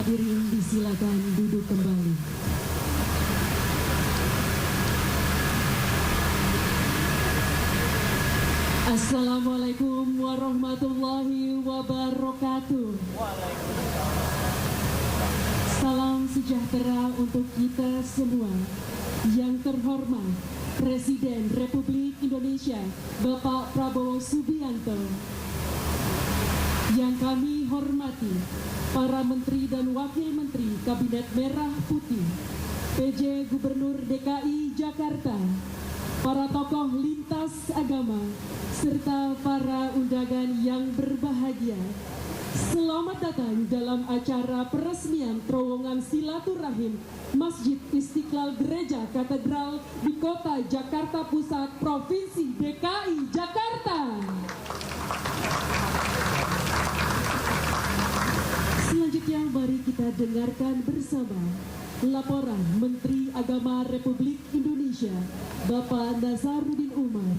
Hadirin disilakan duduk kembali. Assalamualaikum warahmatullahi wabarakatuh. Salam sejahtera untuk kita semua. Yang terhormat Presiden Republik Indonesia Bapak Prabowo Subianto. Yang kami hormati para Menteri dan Wakil Menteri Kabinet Merah Putih, PJ Gubernur DKI Jakarta, para tokoh lintas agama, serta para undangan yang berbahagia. Selamat datang dalam acara peresmian terowongan silaturahim Masjid Istiqlal Gereja Katedral di Kota Jakarta Pusat, Provinsi DKI Jakarta. Selanjutnya mari kita dengarkan bersama laporan Menteri Agama Republik Indonesia Bapak Nazaruddin Umar.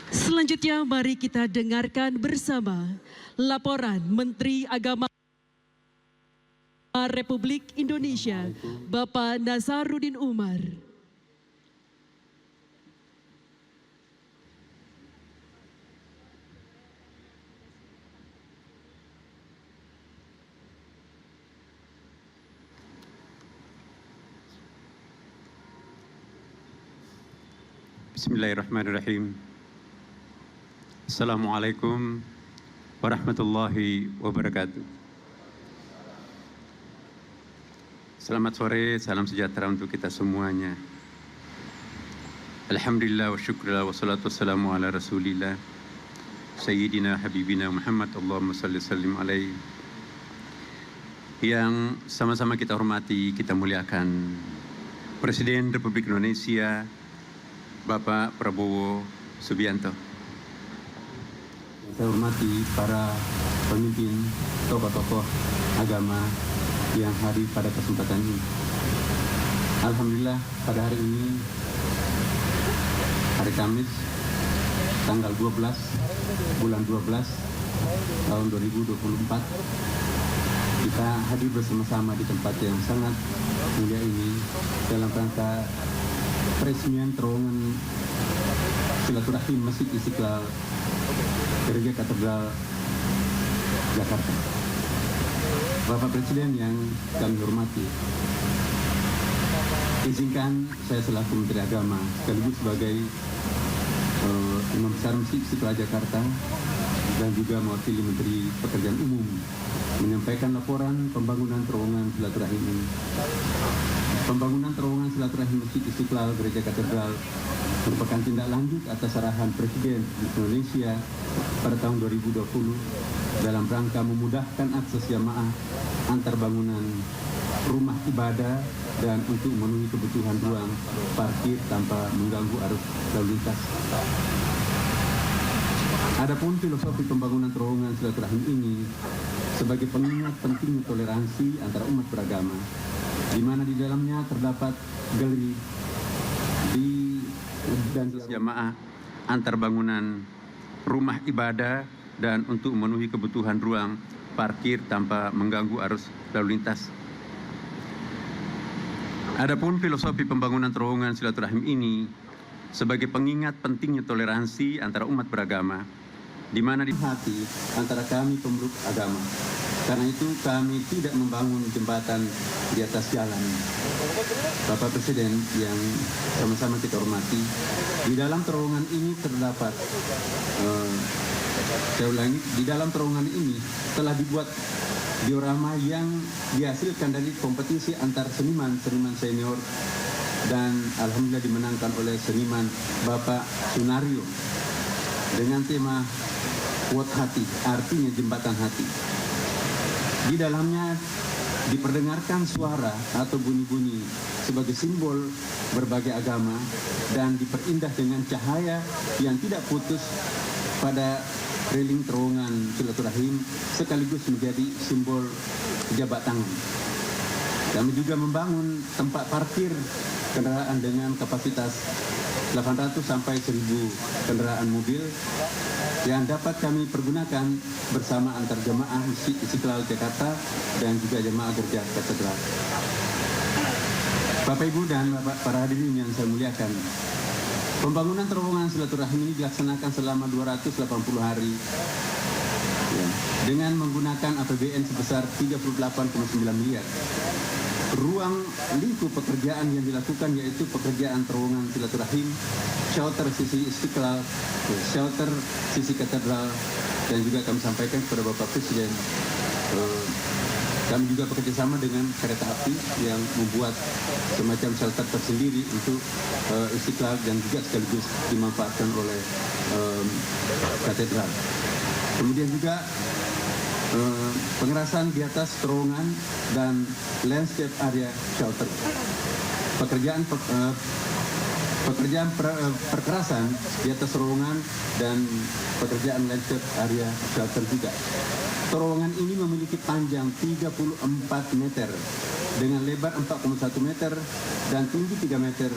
Selanjutnya mari kita dengarkan bersama laporan Menteri Agama Republik Indonesia Bapak Nazaruddin Umar. Bismillahirrahmanirrahim. Assalamualaikum warahmatullahi wabarakatuh. Selamat sore, salam sejahtera untuk kita semuanya. Alhamdulillah wa syukurillah wa salatu wassalamu ala rasulillah Sayyidina Habibina Muhammad, Allahumma salli sallim alaihi. Yang sama-sama kita hormati, kita muliakan Presiden Republik Indonesia Bapak Prabowo Subianto. Saya hormati para pemimpin, tokoh-tokoh agama yang hadir pada kesempatan ini. Alhamdulillah pada hari ini, hari Kamis, tanggal 12 bulan 12 tahun 2024, kita hadir bersama-sama di tempat yang sangat mulia ini dalam rangka peresmian terowongan silaturahim Masjid Istiqlal Gereja Katedral Jakarta. Bapak Presiden yang kami hormati, izinkan saya selaku Menteri Agama sekaligus sebagai Imam Besar Masjid Istiqlal Jakarta dan juga mewakili Menteri Pekerjaan Umum menyampaikan laporan pembangunan terowongan silaturahim ini. Pembangunan terowongan silaturahim Masjid Istiqlal Gereja Katedral merupakan tindak lanjut atas arahan Presiden Indonesia pada tahun 2020 dalam rangka memudahkan akses jamaah antar bangunan rumah ibadah dan untuk memenuhi kebutuhan ruang parkir tanpa mengganggu arus lalu lintas. Adapun filosofi pembangunan terowongan silaturahim ini sebagai pengingat pentingnya toleransi antara umat beragama, di mana di dalamnya terdapat galeri dan jamaah antar bangunan rumah ibadah dan untuk memenuhi kebutuhan ruang parkir tanpa mengganggu arus lalu lintas. Adapun filosofi pembangunan terowongan silaturahim ini sebagai pengingat pentingnya toleransi antara umat beragama, di mana di hati antara kami pemeluk agama. Karena itu kami tidak membangun jembatan di atas jalan. Bapak Presiden yang sama-sama kita hormati, di dalam terowongan ini terdapat, saya ulangi, di dalam terowongan ini telah dibuat diorama yang dihasilkan dari kompetisi antar seniman senior dan alhamdulillah dimenangkan oleh seniman Bapak Sunario dengan tema Quote Hati, artinya jembatan hati. Di dalamnya diperdengarkan suara atau bunyi-bunyi sebagai simbol berbagai agama dan diperindah dengan cahaya yang tidak putus pada railing terowongan silaturahim sekaligus menjadi simbol jabat tangan. Kami juga membangun tempat parkir kendaraan dengan kapasitas 800 sampai 1000 kendaraan mobil yang dapat kami pergunakan bersama antar jemaah Masjid Istiqlal Jakarta dan juga jemaah gereja katedral. Bapak Ibu dan para hadirin yang saya muliakan, pembangunan terowongan silaturahim ini dilaksanakan selama 280 hari ya, dengan menggunakan APBN sebesar 38,9 miliar. Ruang lingkup pekerjaan yang dilakukan yaitu pekerjaan terowongan silaturahim, shelter sisi Istiqlal, shelter sisi katedral, dan juga kami sampaikan kepada Bapak Presiden. Kami juga bekerjasama dengan kereta api yang membuat semacam shelter tersendiri untuk Istiqlal dan juga sekaligus dimanfaatkan oleh katedral. Kemudian juga pengerasan di atas terowongan dan landscape area shelter. Pekerjaan perkerasan di atas terowongan dan pekerjaan landscape area shelter juga. Terowongan ini memiliki panjang 34 meter dengan lebar 4,1 meter dan tinggi 3 meter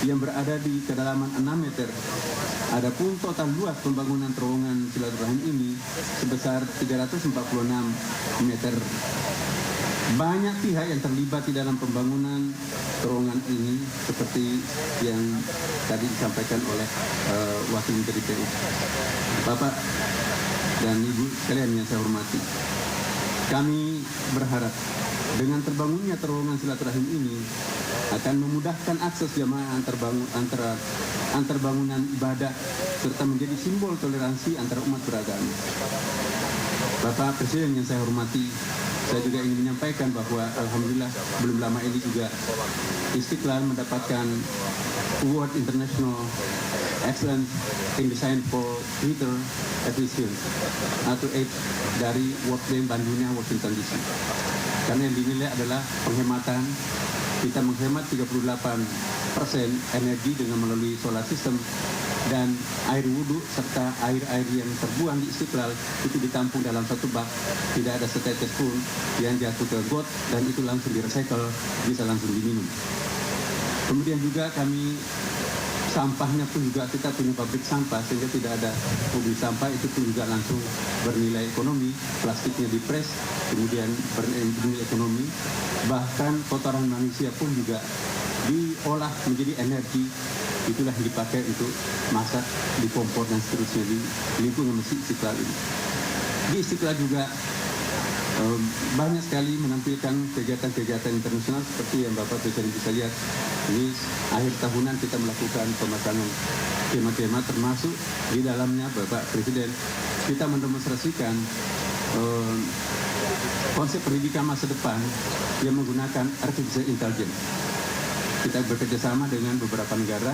yang berada di kedalaman 6 meter. Adapun total luas pembangunan terowongan silaturahim ini sebesar 346 meter. Banyak pihak yang terlibat di dalam pembangunan terowongan ini seperti yang tadi disampaikan oleh Wakil Menteri PU. Bapak dan Ibu sekalian yang saya hormati, kami berharap dengan terbangunnya terowongan silaturahim ini akan memudahkan akses jamaah antar bangunan ibadah serta menjadi simbol toleransi antara umat beragama. Bapak Presiden yang saya hormati, saya juga ingin menyampaikan bahwa alhamdulillah belum lama ini juga Istiqlal mendapatkan Award International Excellence in Design for Greater Efficiency atau AID dari World Bank Bandung, Washington DC. Karena yang dinilai adalah penghematan, kita menghemat 38% energi dengan melalui solar system, dan air wudhu serta air-air yang terbuang di Istiqlal itu ditampung dalam satu bak, tidak ada setetes pun yang jatuh ke got dan itu langsung direcycle, bisa langsung diminum. Kemudian juga kami sampahnya pun juga kita punya pabrik sampah sehingga tidak ada mobil sampah, itu pun juga langsung bernilai ekonomi, plastiknya dipres kemudian bernilai ekonomi, bahkan kotoran manusia pun juga diolah menjadi energi, itulah yang dipakai untuk masak, dikompor dan seterusnya di lingkungan Masjid Istiqlal ini. Di Istiqlal juga banyak sekali menampilkan kegiatan-kegiatan internasional seperti yang Bapak Presiden bisa lihat. Ini akhir tahunan kita melakukan pemasangan tema-tema, termasuk di dalamnya Bapak Presiden kita mendemonstrasikan konsep pendidikan masa depan yang menggunakan artificial intelligence. Kita bekerjasama dengan beberapa negara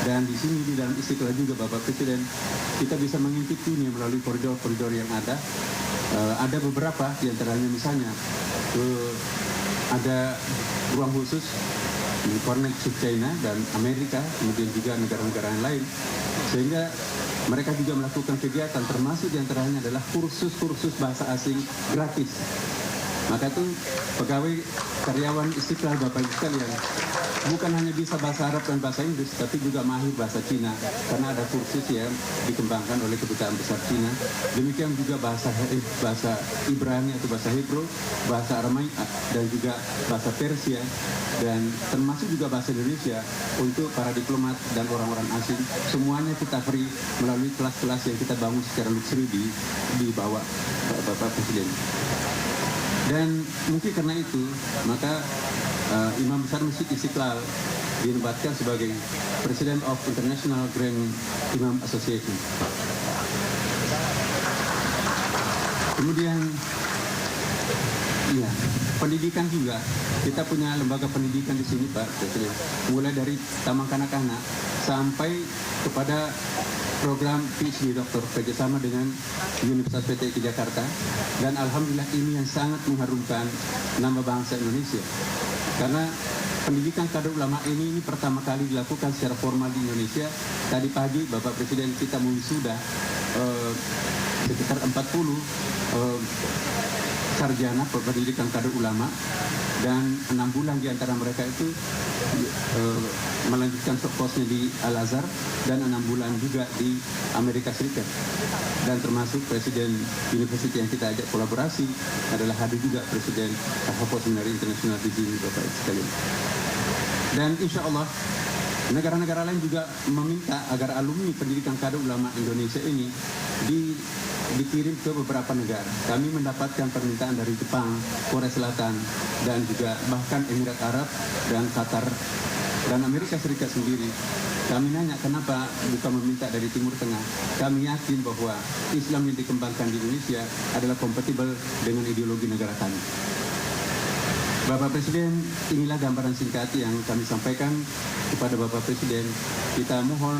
dan di sini di dalam Istiqlal juga Bapak Presiden kita bisa mengintip dunia melalui koridor-koridor yang ada. Ada beberapa di antaranya misalnya ada ruang khusus connect to China dan Amerika, kemudian juga negara-negara yang lain, sehingga mereka juga melakukan kegiatan termasuk di antaranya adalah kursus-kursus bahasa asing gratis. Maka itu pegawai karyawan Istiqlal Bapak Ibu sekalian bukan hanya bisa bahasa Arab dan bahasa Inggris, tapi juga mahir bahasa Cina karena ada kursus yang dikembangkan oleh Kedutaan Besar Cina. Demikian juga bahasa Ibrani atau bahasa Hebrew, bahasa Aramaik dan juga bahasa Persia, dan termasuk juga bahasa Indonesia untuk para diplomat dan orang-orang asing. Semuanya kita free melalui kelas-kelas yang kita bangun secara luxury di bawah Bapak Presiden. Dan mungkin karena itu maka Imam Besar Masjid Istiqlal dinobatkan sebagai President of International Grand Imam Association. Kemudian ya, pendidikan juga. Kita punya lembaga pendidikan di sini Pak Presiden. Mulai dari taman kanak-kanak sampai kepada program PhD Doktor kerjasama dengan Universitas PTIK Jakarta, dan alhamdulillah ini yang sangat mengharumkan nama bangsa Indonesia karena pendidikan kader ulama ini pertama kali dilakukan secara formal di Indonesia. Tadi pagi Bapak Presiden kita mewisuda sekitar 40 sarjana pendidikan kader ulama dan 6 bulan di antara mereka itu melanjutkan kosnya di Al-Azhar dan 6 bulan juga di Amerika Serikat. Dan termasuk Presiden University yang kita ajak kolaborasi adalah hadir juga Presiden Al-Hafaz Seminari Internasional di sini, Bapak sekalian. Dan insya Allah negara-negara lain juga meminta agar alumni pendidikan kader ulama Indonesia ini dikirim ke beberapa negara. Kami mendapatkan permintaan dari Jepang, Korea Selatan, dan juga bahkan Emirat Arab dan Qatar dan Amerika Serikat sendiri. Kami nanya kenapa bukan meminta dari Timur Tengah. Kami yakin bahwa Islam yang dikembangkan di Indonesia adalah kompatibel dengan ideologi negara kami. Bapak Presiden, inilah gambaran singkat yang kami sampaikan kepada Bapak Presiden. Kita mohon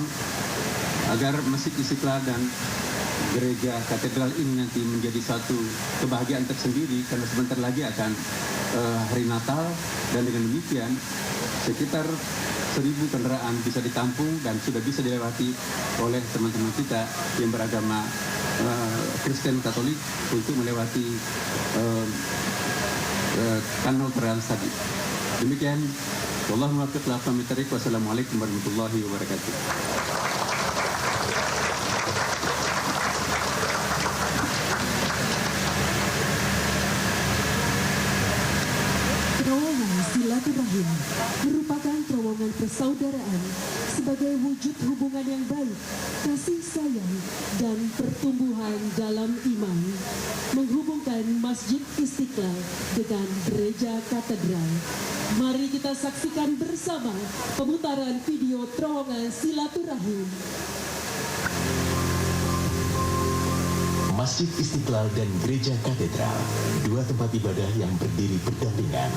agar Masjid Istiqlal dan Gereja Katedral ini nanti menjadi satu kebahagiaan tersendiri karena sebentar lagi akan hari Natal, dan dengan demikian sekitar 1.000 kendaraan bisa ditampung dan sudah bisa dilewati oleh teman-teman kita yang beragama Kristen Katolik untuk melewati kanal Trans tadi. Demikian, wallahu muwaffiq ila aqwamit thariq. Wassalamualaikum warahmatullahi wabarakatuh. Terowongan silaturahim merupakan terowongan persaudaraan sebagai wujud hubungan yang baik, kasih sayang, dan pertumbuhan dalam iman, menghubungkan Masjid Istiqlal dengan Gereja Katedral. Mari kita saksikan bersama pemutaran video terowongan silaturahim. Masjid Istiqlal dan Gereja Katedral, dua tempat ibadah yang berdiri berdampingan.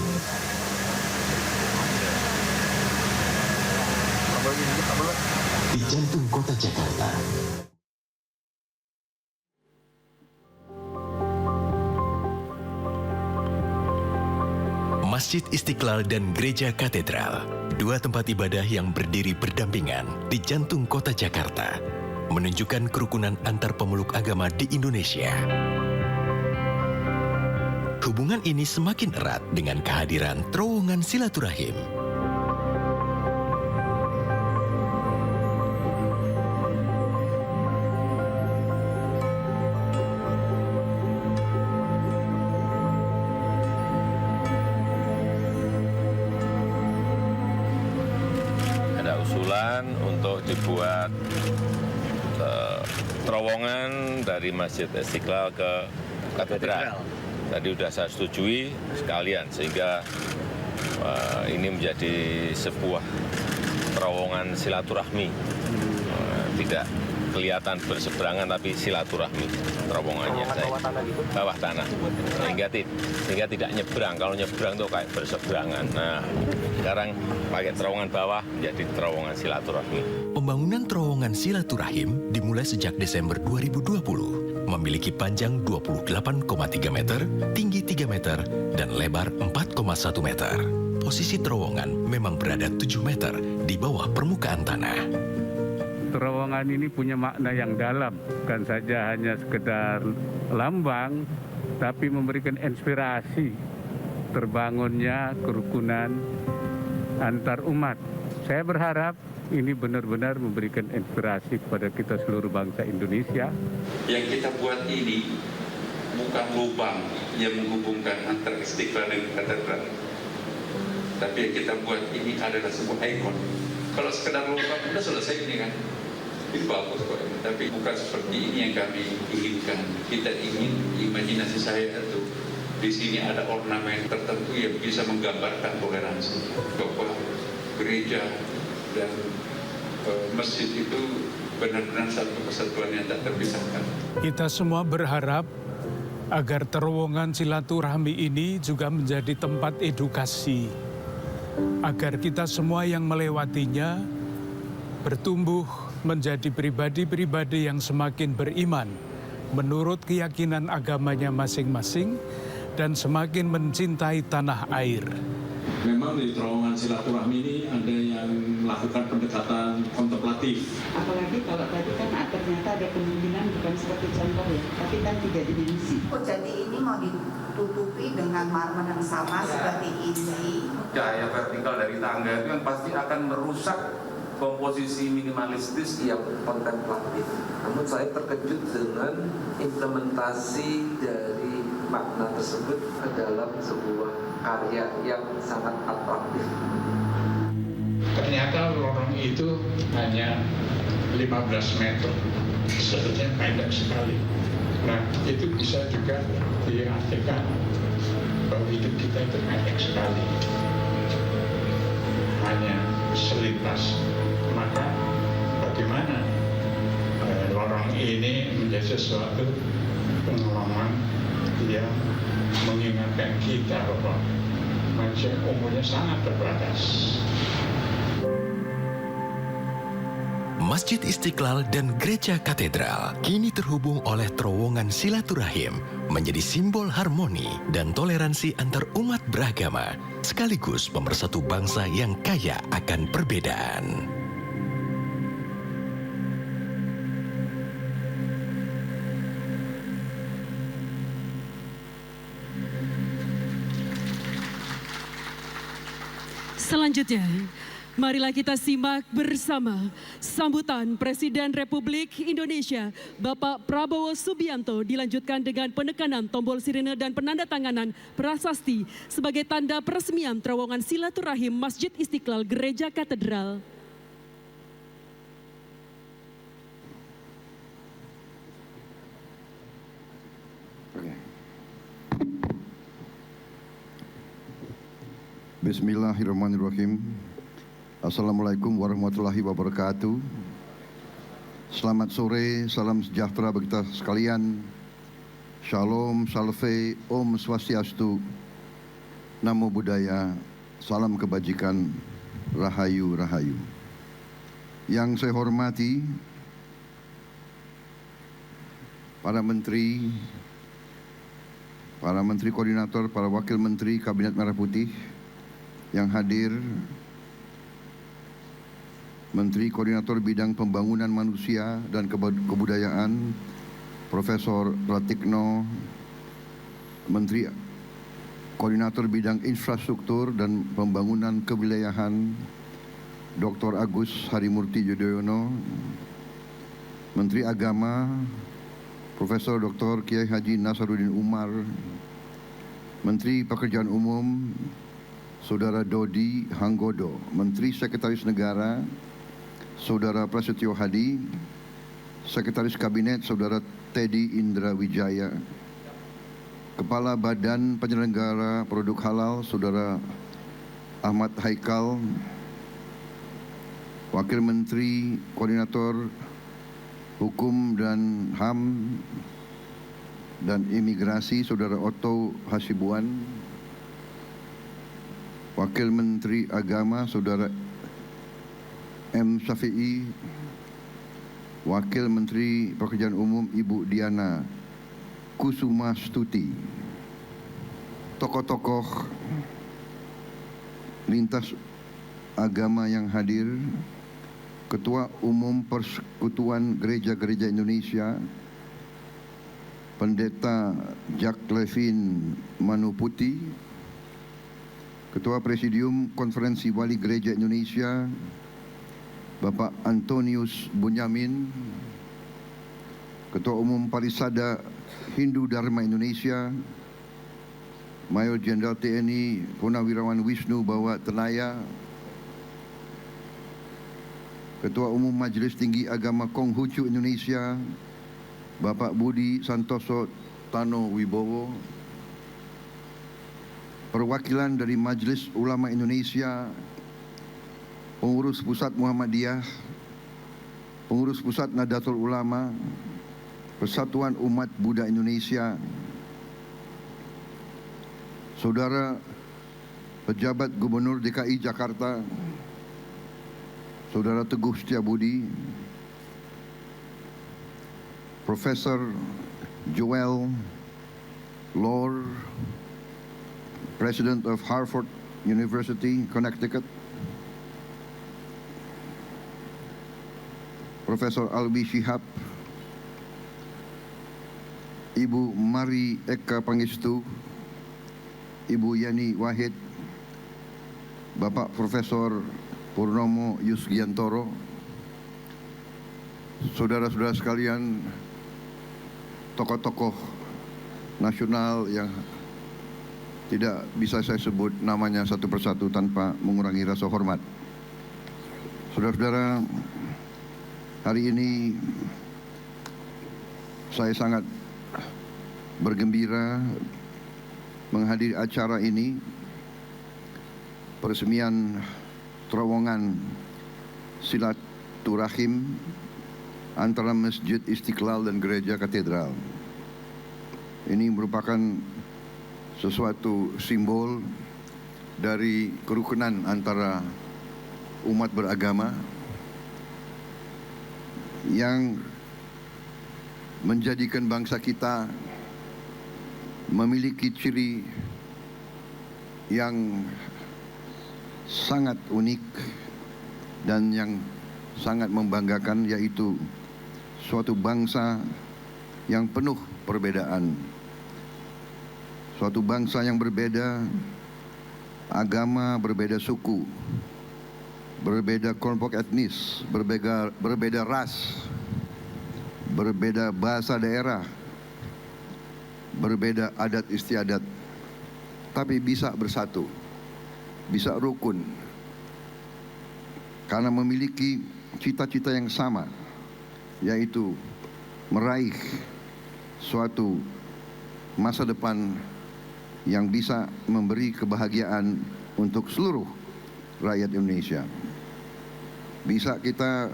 Di jantung kota Jakarta. Masjid Istiqlal dan Gereja Katedral, dua tempat ibadah yang berdiri berdampingan di jantung kota Jakarta, menunjukkan kerukunan antar pemeluk agama di Indonesia. Hubungan ini semakin erat dengan kehadiran terowongan silaturahim. Ada usulan untuk dibuat terowongan dari Masjid Istiqlal ke Katedral. Tadi sudah saya setujui sekalian sehingga ini menjadi sebuah terowongan silaturahmi. Tidak kelihatan berseberangan tapi silaturahmi terowongannya. Bawah tanah. Sehingga tidak nyebrang. Kalau nyebrang itu kayak berseberangan. Nah, sekarang pakai terowongan bawah menjadi terowongan silaturahmi. Pembangunan terowongan silaturahim dimulai sejak Desember 2020, memiliki panjang 28,3 meter, tinggi 3 meter, dan lebar 4,1 meter. Posisi terowongan memang berada 7 meter di bawah permukaan tanah. Terowongan ini punya makna yang dalam, bukan saja hanya sekedar lambang, tapi memberikan inspirasi terbangunnya kerukunan antar umat. Saya berharap ini benar-benar memberikan inspirasi kepada kita seluruh bangsa Indonesia. Yang kita buat ini bukan lubang yang menghubungkan antara Istiqlal dan Katedral, tapi yang kita buat ini adalah sebuah ikon. Kalau sekedar lubang sudah selesai ini kan, itu bagus kok. Tapi bukan seperti ini yang kami inginkan. Kita ingin, imajinasi saya itu di sini ada ornamen tertentu yang bisa menggambarkan toleransi, bahwa gereja dan masjid itu benar-benar satu kesatuan yang tak terpisahkan. Kita semua berharap agar terowongan silaturahmi ini juga menjadi tempat edukasi, agar kita semua yang melewatinya bertumbuh menjadi pribadi-pribadi yang semakin beriman menurut keyakinan agamanya masing-masing dan semakin mencintai tanah air. Memang di terowongan silaturahmi ini ada yang melakukan pendekatan kontemplatif. Apalagi kalau tadi kan ternyata ada kemungkinan bukan seperti seperti contoh ya, tapi kan 3 dimensi. Jadi ini mau ditutupi dengan marmer yang sama seperti ini. Cahaya vertikal dari tangga itu kan pasti akan merusak komposisi minimalistis yang kontemplatif. Namun saya terkejut dengan implementasi dari makna tersebut ke dalam sebuah karya yang sangat atraktif. Ternyata lorong itu hanya 15 meter, sebetulnya pendek sekali. Nah, itu bisa juga diartikan bahwa hidup kita itu pendek sekali, hanya selintas. Maka bagaimana lorong ini menjadi sesuatu pengalaman yang mengingatkan kita bahwa manusia umurnya sangat terbatas. Masjid Istiqlal dan Gereja Katedral kini terhubung oleh terowongan silaturahim menjadi simbol harmoni dan toleransi antar umat beragama, sekaligus pemersatu bangsa yang kaya akan perbedaan. Selanjutnya, marilah kita simak bersama sambutan Presiden Republik Indonesia Bapak Prabowo Subianto dilanjutkan dengan penekanan tombol sirine dan penandatanganan prasasti sebagai tanda peresmian terowongan silaturahim Masjid Istiqlal Gereja Katedral. Bismillahirrahmanirrahim. Assalamualaikum warahmatullahi wabarakatuh. Selamat sore, salam sejahtera bagi kita sekalian. Shalom, salve, Om Swastiastu, Namo Buddhaya, salam kebajikan, Rahayu, Rahayu. Yang saya hormati para menteri koordinator, para wakil menteri Kabinet Merah Putih yang hadir, Menteri Koordinator Bidang Pembangunan Manusia dan Kebudayaan, Profesor Pratikno, Menteri Koordinator Bidang Infrastruktur dan Pembangunan Kewilayahan, Dr. Agus Harimurti Yudhoyono, Menteri Agama, Profesor Dr. Kiai Haji Nasaruddin Umar, Menteri Pekerjaan Umum, Saudara Dodi Hanggodo, Menteri Sekretaris Negara, Saudara Prasetyo Hadi, Sekretaris Kabinet, Saudara Teddy Indra Wijaya, Kepala Badan Penyelenggara Produk Halal, Saudara Ahmad Haikal, Wakil Menteri Koordinator Hukum dan HAM dan Imigrasi, Saudara Otto Hasibuan, Wakil Menteri Agama, Saudara M. Syafi'i, Wakil Menteri Pekerjaan Umum Ibu Diana Kusuma Stuti, tokoh-tokoh lintas agama yang hadir, Ketua Umum Persekutuan Gereja-Gereja Indonesia, Pendeta Jack Levin Manuputi, Ketua Presidium Konferensi Wali Gereja Indonesia, Bapak Antonius Bunyamin, Ketua Umum Parisada Hindu Dharma Indonesia, Mayor Jenderal TNI Purnawirawan Wisnu Bawa Tenaya, Ketua Umum Majelis Tinggi Agama Konghucu Indonesia, Bapak Budi Santoso Tano Wibowo, perwakilan dari Majelis Ulama Indonesia, Pengurus Pusat Muhammadiyah, Pengurus Pusat Nahdlatul Ulama, Persatuan Umat Buddha Indonesia, Saudara Pejabat Gubernur DKI Jakarta, Saudara Teguh Setiabudi, Profesor Joel Lor, President of Harvard University, Connecticut, Profesor Alwi Shihab, Ibu Mari Eka Pangestu, Ibu Yani Wahid, Bapak Profesor Purnomo Yusgiantoro, saudara-saudara sekalian, tokoh-tokoh nasional yang tidak bisa saya sebut namanya satu persatu tanpa mengurangi rasa hormat. Saudara-saudara, hari ini saya sangat bergembira menghadiri acara ini, peresmian terowongan silaturahim antara Masjid Istiqlal dan Gereja Katedral. Ini merupakan sesuatu simbol dari kerukunan antara umat beragama yang menjadikan bangsa kita memiliki ciri yang sangat unik dan yang sangat membanggakan, yaitu suatu bangsa yang penuh perbedaan, suatu bangsa yang berbeda agama, berbeda suku, berbeda kelompok etnis, berbeda ras, berbeda bahasa daerah, berbeda adat istiadat, tapi bisa bersatu, bisa rukun, karena memiliki cita-cita yang sama, yaitu meraih suatu masa depan yang bisa memberi kebahagiaan untuk seluruh rakyat Indonesia. Bisa kita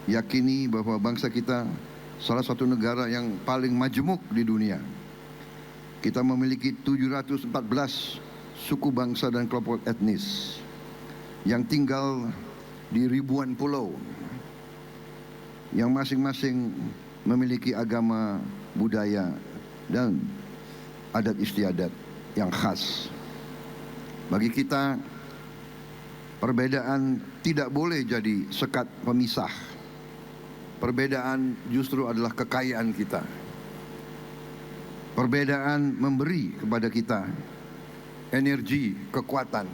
yakini bahwa bangsa kita salah satu negara yang paling majemuk di dunia. Kita memiliki 714 suku bangsa dan kelompok etnis yang tinggal di ribuan pulau, yang masing-masing memiliki agama, budaya, dan adat istiadat yang khas. Bagi kita, perbedaan tidak boleh jadi sekat pemisah. Perbedaan justru adalah kekayaan kita. Perbedaan memberi kepada kita energi, kekuatan.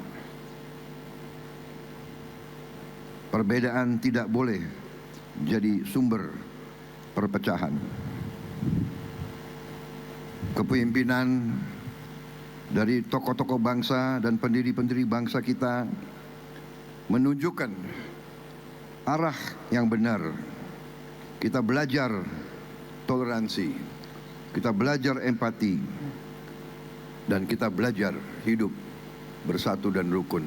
Perbedaan tidak boleh jadi sumber perpecahan. Kepemimpinan dari tokoh-tokoh bangsa dan pendiri-pendiri bangsa kita menunjukkan arah yang benar. Kita belajar toleransi, kita belajar empati, dan kita belajar hidup bersatu dan rukun.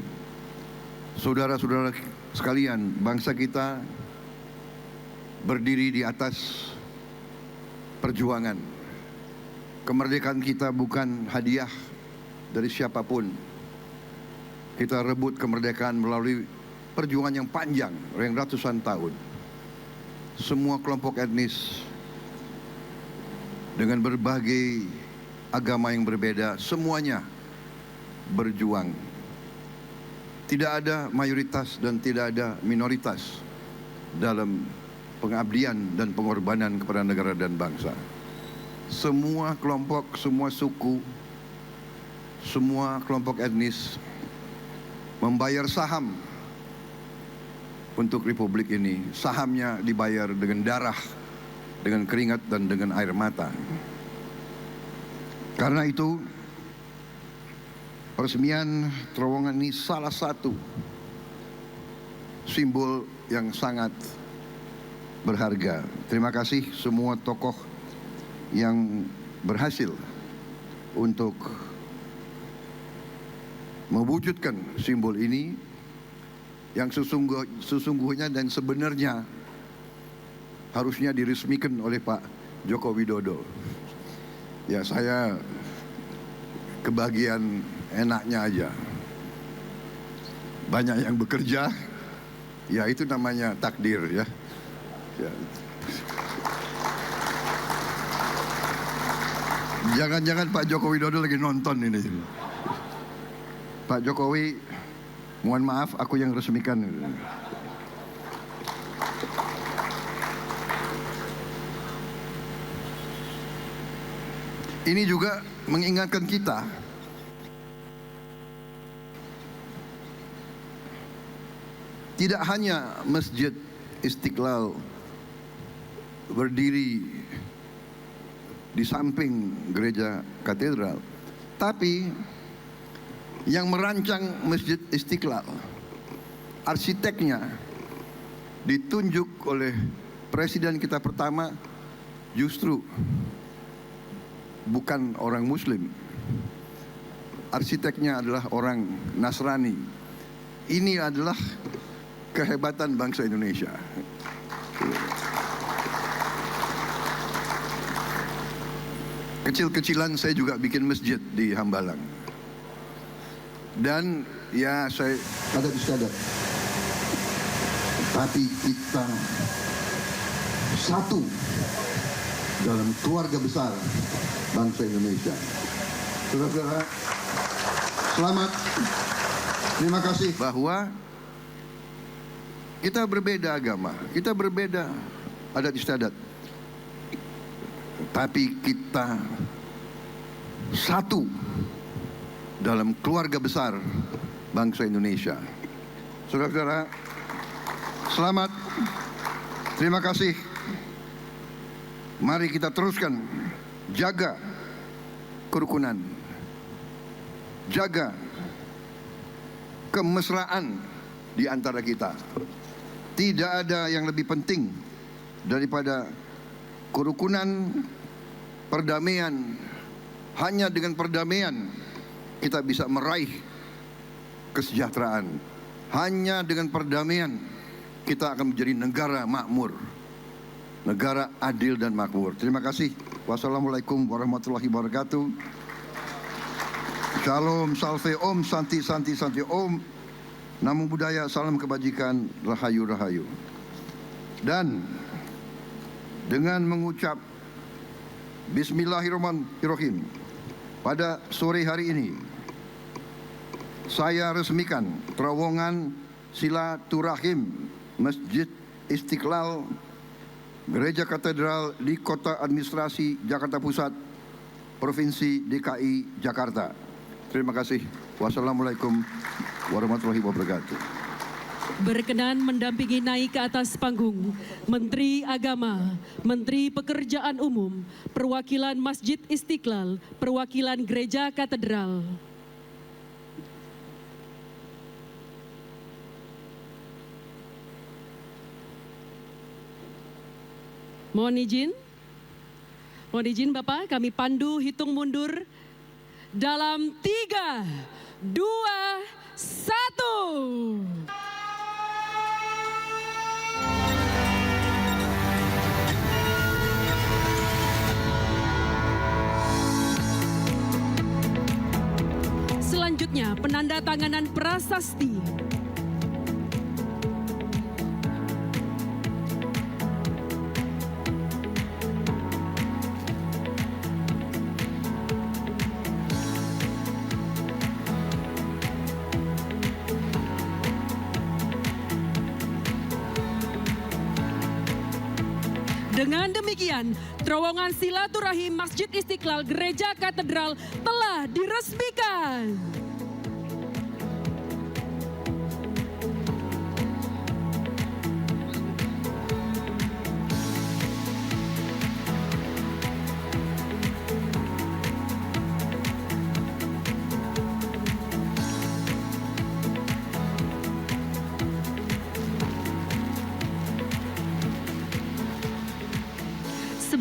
Saudara-saudara sekalian, bangsa kita berdiri di atas perjuangan. Kemerdekaan kita bukan hadiah dari siapapun. Kita rebut kemerdekaan melalui perjuangan yang panjang, yang ratusan tahun. Semua kelompok etnis dengan berbagai agama yang berbeda, semuanya berjuang. Tidak ada mayoritas dan tidak ada minoritas dalam pengabdian dan pengorbanan kepada negara dan bangsa. Semua kelompok, semua suku, semua kelompok etnis membayar saham untuk republik ini. Sahamnya dibayar dengan darah, dengan keringat, dan dengan air mata. Karena itu, peresmian terowongan ini salah satu simbol yang sangat berharga. Terima kasih semua tokoh yang berhasil untuk mewujudkan simbol ini yang sesungguhnya dan sebenarnya harusnya diresmikan oleh Pak Joko Widodo. Ya, saya kebagian enaknya aja. Banyak yang bekerja, ya itu namanya takdir ya. Jangan-jangan Pak Joko Widodo lagi nonton ini. Pak Jokowi, mohon maaf, aku yang resmikan. Ini juga mengingatkan kita tidak hanya Masjid Istiqlal berdiri di samping gereja katedral, tapi yang merancang Masjid Istiqlal, arsiteknya ditunjuk oleh presiden kita pertama justru bukan orang Muslim. Arsiteknya adalah orang Nasrani. Ini adalah kehebatan bangsa Indonesia. Kecil-kecilan saya juga bikin masjid di Hambalang. Dan ya saya ada istiadat. Tapi kita satu dalam keluarga besar bangsa Indonesia. Saudara-saudara, selamat. Terima kasih bahwa kita berbeda agama, kita berbeda adat istiadat, tapi kita satu dalam keluarga besar bangsa Indonesia. Saudara-saudara, selamat. Terima kasih. Mari kita teruskan jaga kerukunan, jaga kemesraan di antara kita. Tidak ada yang lebih penting daripada kerukunan, perdamaian. Hanya dengan perdamaian kita bisa meraih kesejahteraan. Hanya dengan perdamaian kita akan menjadi negara makmur, negara adil dan makmur. Terima kasih. Wassalamualaikum warahmatullahi wabarakatuh. Shalom, salve, om, santi, santi, santi, om. Namo Buddhaya, salam kebajikan, rahayu, rahayu. Dan dengan mengucap Bismillahirrahmanirrahim, pada sore hari ini saya resmikan terowongan silaturahim Masjid Istiqlal Gereja Katedral di Kota Administrasi Jakarta Pusat, Provinsi DKI Jakarta. Terima kasih. Wassalamualaikum warahmatullahi wabarakatuh. Berkenan mendampingi naik ke atas panggung Menteri Agama, Menteri Pekerjaan Umum, Perwakilan Masjid Istiqlal, Perwakilan Gereja Katedral. Mohon izin Bapak, kami pandu hitung mundur dalam 3, 2, 1. Selanjutnya, penandatanganan prasasti. Dengan demikian, terowongan silaturahim Masjid Istiqlal Gereja Katedral telah diresmikan.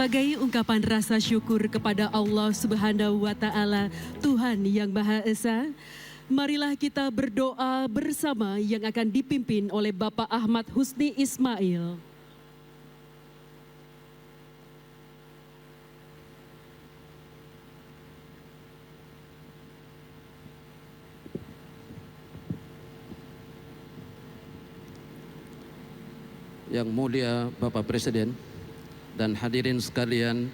Sebagai ungkapan rasa syukur kepada Allah Subhanahu wa Ta'ala, Tuhan yang Maha Esa, marilah kita berdoa bersama yang akan dipimpin oleh Bapak Ahmad Husni Ismail. Yang mulia Bapak Presiden dan hadirin sekalian,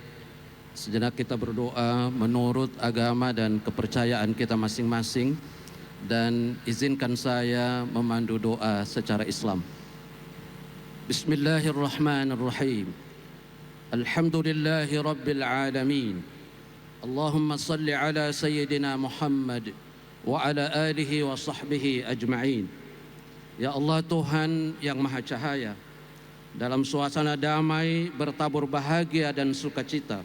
sejenak kita berdoa menurut agama dan kepercayaan kita masing-masing, dan izinkan saya memandu doa secara Islam. Bismillahirrahmanirrahim. Alhamdulillahi Rabbil Alamin. Allahumma salli ala Sayyidina Muhammad wa ala alihi wa sahbihi ajma'in. Ya Allah Tuhan yang Maha Cahaya, dalam suasana damai bertabur bahagia dan sukacita,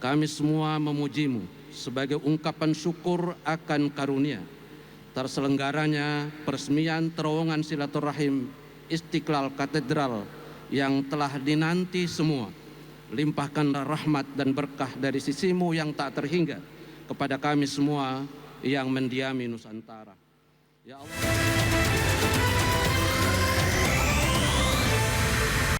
kami semua memuji-Mu sebagai ungkapan syukur akan karunia terselenggaranya peresmian terowongan silaturahim Istiqlal Katedral yang telah dinanti semua. Limpahkanlah rahmat dan berkah dari sisi-Mu yang tak terhingga kepada kami semua yang mendiami Nusantara. Ya Allah.